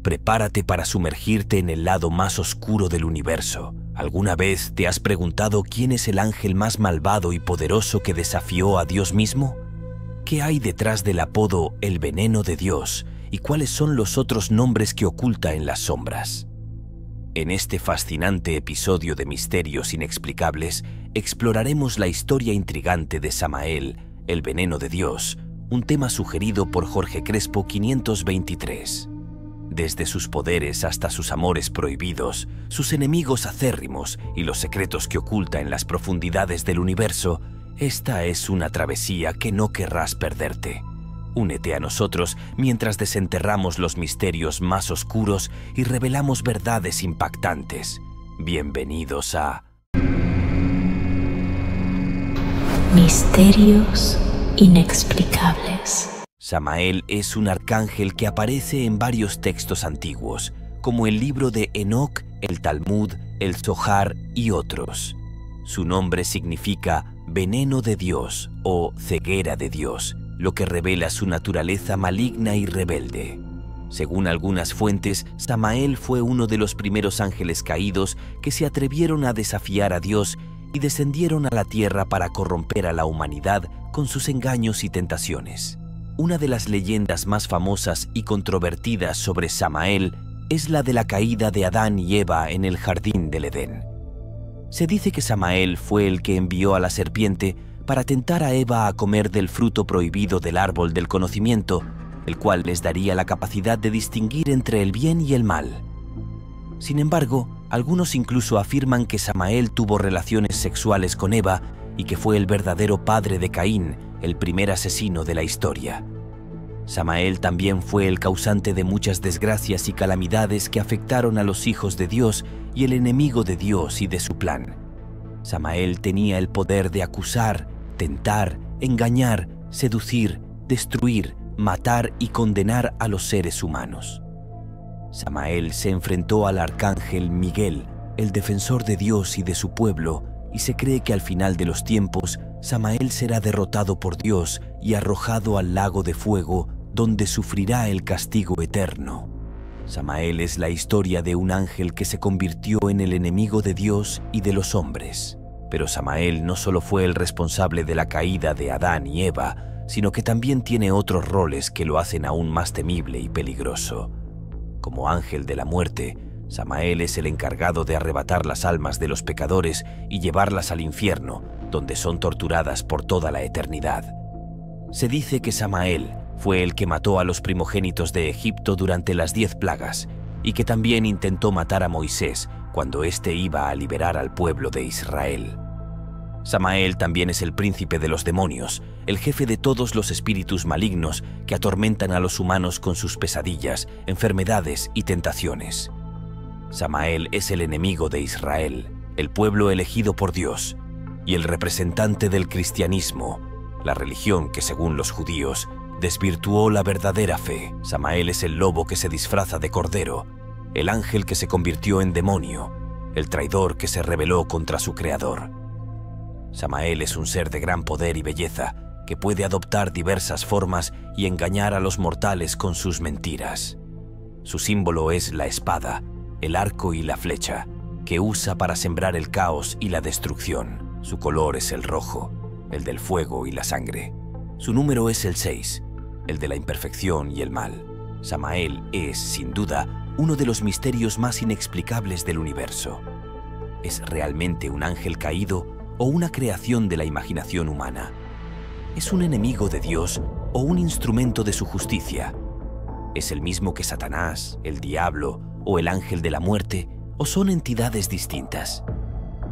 Prepárate para sumergirte en el lado más oscuro del universo. ¿Alguna vez te has preguntado quién es el ángel más malvado y poderoso que desafió a Dios mismo? ¿Qué hay detrás del apodo El Veneno de Dios y cuáles son los otros nombres que oculta en las sombras? En este fascinante episodio de Misterios Inexplicables, exploraremos la historia intrigante de Samael, el Veneno de Dios, un tema sugerido por Jorge Crespo 523. Desde sus poderes hasta sus amores prohibidos, sus enemigos acérrimos y los secretos que oculta en las profundidades del universo, esta es una travesía que no querrás perderte. Únete a nosotros mientras desenterramos los misterios más oscuros y revelamos verdades impactantes. Bienvenidos a Misterios Inexplicables. Samael es un arcángel que aparece en varios textos antiguos, como el libro de Enoc, el Talmud, el Zohar y otros. Su nombre significa veneno de Dios o ceguera de Dios, lo que revela su naturaleza maligna y rebelde. Según algunas fuentes, Samael fue uno de los primeros ángeles caídos que se atrevieron a desafiar a Dios y descendieron a la tierra para corromper a la humanidad con sus engaños y tentaciones. Una de las leyendas más famosas y controvertidas sobre Samael es la de la caída de Adán y Eva en el jardín del Edén. Se dice que Samael fue el que envió a la serpiente para tentar a Eva a comer del fruto prohibido del árbol del conocimiento, el cual les daría la capacidad de distinguir entre el bien y el mal. Sin embargo, algunos incluso afirman que Samael tuvo relaciones sexuales con Eva y que fue el verdadero padre de Caín, el primer asesino de la historia. Samael también fue el causante de muchas desgracias y calamidades que afectaron a los hijos de Dios y el enemigo de Dios y de su plan. Samael tenía el poder de acusar, tentar, engañar, seducir, destruir, matar y condenar a los seres humanos. Samael se enfrentó al arcángel Miguel, el defensor de Dios y de su pueblo, y se cree que al final de los tiempos, Samael será derrotado por Dios y arrojado al lago de fuego, donde sufrirá el castigo eterno. Samael es la historia de un ángel que se convirtió en el enemigo de Dios y de los hombres. Pero Samael no solo fue el responsable de la caída de Adán y Eva, sino que también tiene otros roles que lo hacen aún más temible y peligroso. Como ángel de la muerte, Samael es el encargado de arrebatar las almas de los pecadores y llevarlas al infierno, donde son torturadas por toda la eternidad. Se dice que Samael fue el que mató a los primogénitos de Egipto durante las 10 plagas y que también intentó matar a Moisés cuando éste iba a liberar al pueblo de Israel. Samael también es el príncipe de los demonios, el jefe de todos los espíritus malignos que atormentan a los humanos con sus pesadillas, enfermedades y tentaciones. Samael es el enemigo de Israel, el pueblo elegido por Dios, y el representante del cristianismo, la religión que, según los judíos, desvirtuó la verdadera fe. Samael es el lobo que se disfraza de cordero, el ángel que se convirtió en demonio, el traidor que se rebeló contra su creador. Samael es un ser de gran poder y belleza que puede adoptar diversas formas y engañar a los mortales con sus mentiras. Su símbolo es la espada, el arco y la flecha, que usa para sembrar el caos y la destrucción. Su color es el rojo, el del fuego y la sangre. Su número es el 6, el de la imperfección y el mal. Samael es, sin duda, uno de los misterios más inexplicables del universo. ¿Es realmente un ángel caído o una creación de la imaginación humana? ¿Es un enemigo de Dios o un instrumento de su justicia? ¿Es el mismo que Satanás, el diablo o el ángel de la muerte, o son entidades distintas?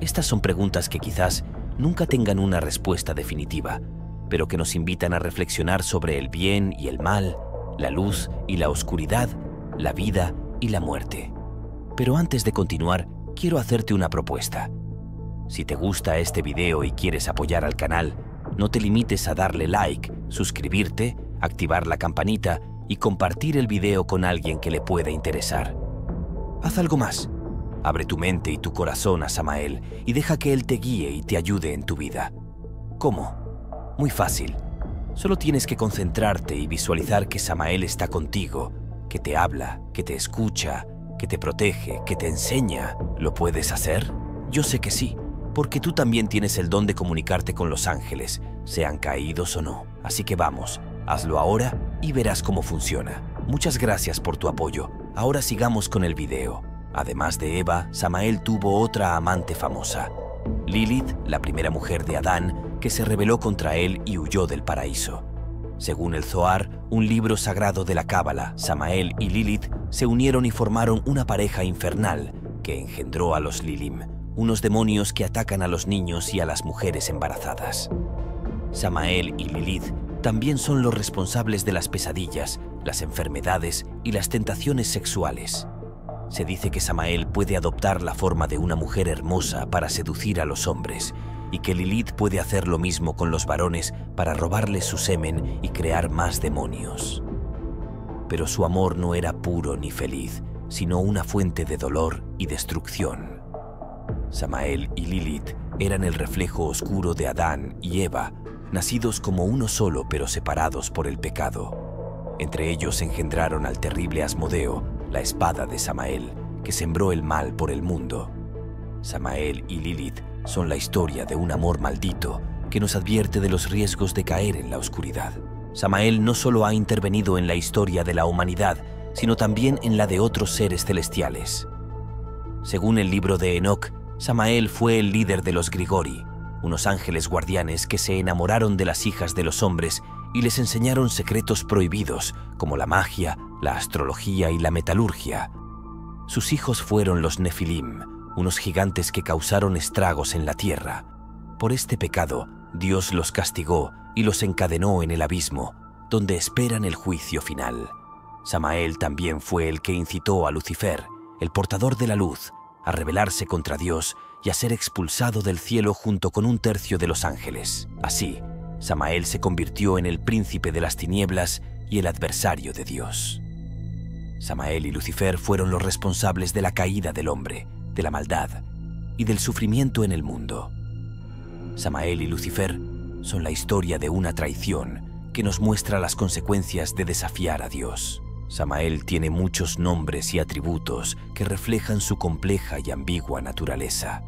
Estas son preguntas que quizás nunca tengan una respuesta definitiva, pero que nos invitan a reflexionar sobre el bien y el mal, la luz y la oscuridad, la vida y la muerte. Pero antes de continuar, quiero hacerte una propuesta. Si te gusta este video y quieres apoyar al canal, no te limites a darle like, suscribirte, activar la campanita y compartir el video con alguien que le pueda interesar. Haz algo más. Abre tu mente y tu corazón a Samael y deja que él te guíe y te ayude en tu vida. ¿Cómo? Muy fácil. Solo tienes que concentrarte y visualizar que Samael está contigo, que te habla, que te escucha, que te protege, que te enseña. ¿Lo puedes hacer? Yo sé que sí, porque tú también tienes el don de comunicarte con los ángeles, sean caídos o no. Así que vamos, hazlo ahora y verás cómo funciona. Muchas gracias por tu apoyo. Ahora sigamos con el video. Además de Eva, Samael tuvo otra amante famosa, Lilith, la primera mujer de Adán, que se rebeló contra él y huyó del paraíso. Según el Zohar, un libro sagrado de la Cábala, Samael y Lilith se unieron y formaron una pareja infernal que engendró a los Lilim, unos demonios que atacan a los niños y a las mujeres embarazadas. Samael y Lilith también son los responsables de las pesadillas, las enfermedades y las tentaciones sexuales. Se dice que Samael puede adoptar la forma de una mujer hermosa para seducir a los hombres y que Lilith puede hacer lo mismo con los varones para robarles su semen y crear más demonios. Pero su amor no era puro ni feliz, sino una fuente de dolor y destrucción. Samael y Lilith eran el reflejo oscuro de Adán y Eva, nacidos como uno solo pero separados por el pecado. Entre ellos engendraron al terrible Asmodeo, la espada de Samael, que sembró el mal por el mundo. Samael y Lilith son la historia de un amor maldito que nos advierte de los riesgos de caer en la oscuridad. Samael no solo ha intervenido en la historia de la humanidad, sino también en la de otros seres celestiales. Según el libro de Enoc, Samael fue el líder de los Grigori, unos ángeles guardianes que se enamoraron de las hijas de los hombres y les enseñaron secretos prohibidos como la magia, la astrología y la metalurgia. Sus hijos fueron los Nefilim, unos gigantes que causaron estragos en la tierra. Por este pecado, Dios los castigó y los encadenó en el abismo, donde esperan el juicio final. Samael también fue el que incitó a Lucifer, el portador de la luz, a rebelarse contra Dios y a ser expulsado del cielo junto con un tercio de los ángeles. Así, Samael se convirtió en el príncipe de las tinieblas y el adversario de Dios. Samael y Lucifer fueron los responsables de la caída del hombre, de la maldad y del sufrimiento en el mundo. Samael y Lucifer son la historia de una traición que nos muestra las consecuencias de desafiar a Dios. Samael tiene muchos nombres y atributos que reflejan su compleja y ambigua naturaleza.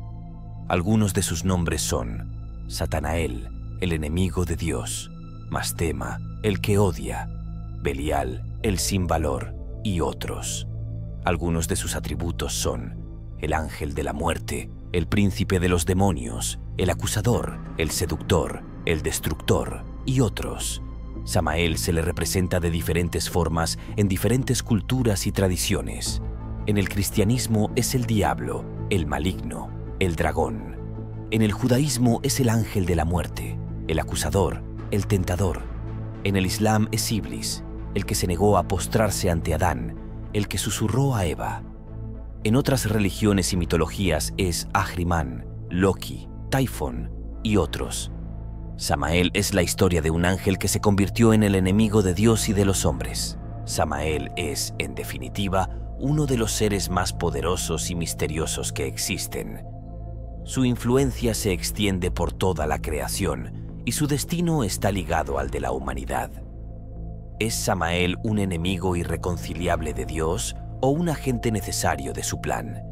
Algunos de sus nombres son Satanael, el enemigo de Dios; Mastema, el que odia; Belial, el sin valor, y otros. Algunos de sus atributos son el ángel de la muerte, el príncipe de los demonios, el acusador, el seductor, el destructor, y otros. Samael se le representa de diferentes formas en diferentes culturas y tradiciones. En el cristianismo es el diablo, el maligno, el dragón. En el judaísmo es el ángel de la muerte, el acusador, el tentador. En el islam es Iblis, el que se negó a postrarse ante Adán, el que susurró a Eva. En otras religiones y mitologías es Ahriman, Loki, Typhon y otros. Samael es la historia de un ángel que se convirtió en el enemigo de Dios y de los hombres. Samael es, en definitiva, uno de los seres más poderosos y misteriosos que existen. Su influencia se extiende por toda la creación y su destino está ligado al de la humanidad. ¿Es Samael un enemigo irreconciliable de Dios o un agente necesario de su plan?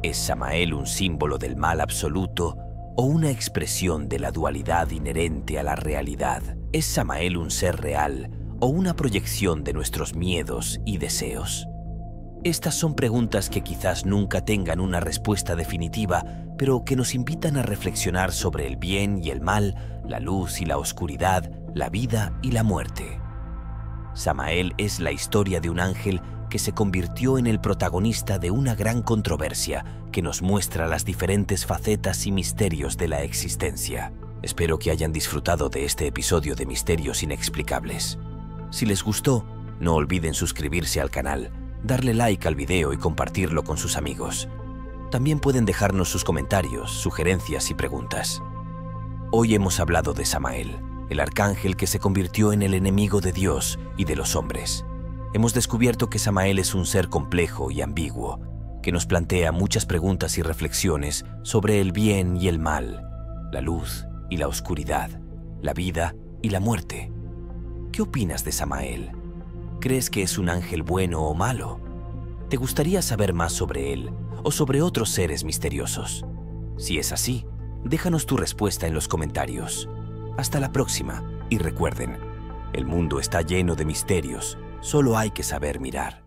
¿Es Samael un símbolo del mal absoluto o una expresión de la dualidad inherente a la realidad? ¿Es Samael un ser real o una proyección de nuestros miedos y deseos? Estas son preguntas que quizás nunca tengan una respuesta definitiva, pero que nos invitan a reflexionar sobre el bien y el mal, la luz y la oscuridad, la vida y la muerte. Samael es la historia de un ángel que se convirtió en el protagonista de una gran controversia que nos muestra las diferentes facetas y misterios de la existencia. Espero que hayan disfrutado de este episodio de Misterios Inexplicables. Si les gustó, no olviden suscribirse al canal, darle like al video y compartirlo con sus amigos. También pueden dejarnos sus comentarios, sugerencias y preguntas. Hoy hemos hablado de Samael, el arcángel que se convirtió en el enemigo de Dios y de los hombres. Hemos descubierto que Samael es un ser complejo y ambiguo, que nos plantea muchas preguntas y reflexiones sobre el bien y el mal, la luz y la oscuridad, la vida y la muerte. ¿Qué opinas de Samael? ¿Crees que es un ángel bueno o malo? ¿Te gustaría saber más sobre él o sobre otros seres misteriosos? Si es así, déjanos tu respuesta en los comentarios. Hasta la próxima y recuerden, el mundo está lleno de misterios, solo hay que saber mirar.